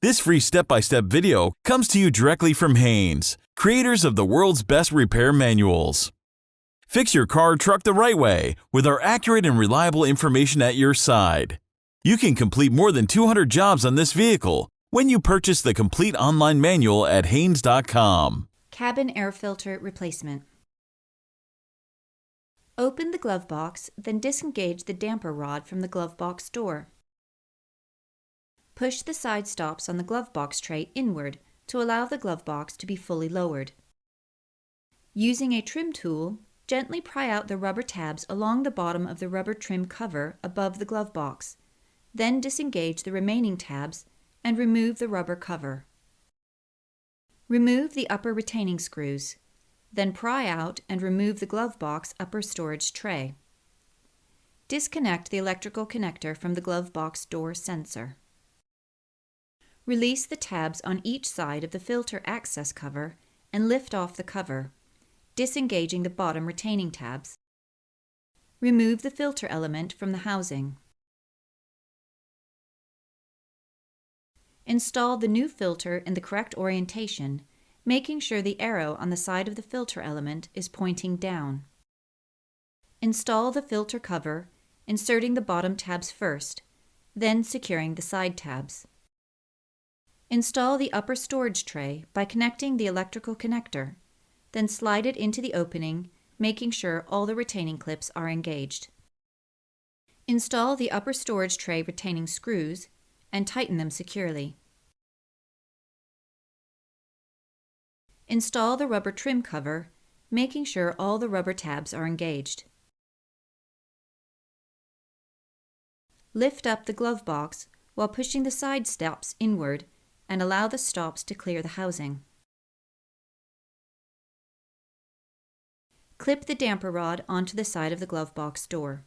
This free step-by-step video comes to you directly from Haynes, creators of the world's best repair manuals. Fix your car or truck the right way with our accurate and reliable information at your side. You can complete more than 200 jobs on this vehicle when you purchase the complete online manual at Haynes.com. Cabin air filter replacement. Open the glove box, then disengage the damper rod from the glove box door. Push the side stops on the glove box tray inward to allow the glove box to be fully lowered. Using a trim tool, gently pry out the rubber tabs along the bottom of the rubber trim cover above the glove box. Then disengage the remaining tabs and remove the rubber cover. Remove the upper retaining screws. Then pry out and remove the glove box upper storage tray. Disconnect the electrical connector from the glove box door sensor. Release the tabs on each side of the filter access cover and lift off the cover, disengaging the bottom retaining tabs. Remove the filter element from the housing. Install the new filter in the correct orientation, making sure the arrow on the side of the filter element is pointing down. Install the filter cover, inserting the bottom tabs first, then securing the side tabs. Install the upper storage tray by connecting the electrical connector, then slide it into the opening, making sure all the retaining clips are engaged. Install the upper storage tray retaining screws and tighten them securely. Install the rubber trim cover, making sure all the rubber tabs are engaged. Lift up the glove box while pushing the side stops inward and allow the stops to clear the housing. Clip the damper rod onto the side of the glove box door.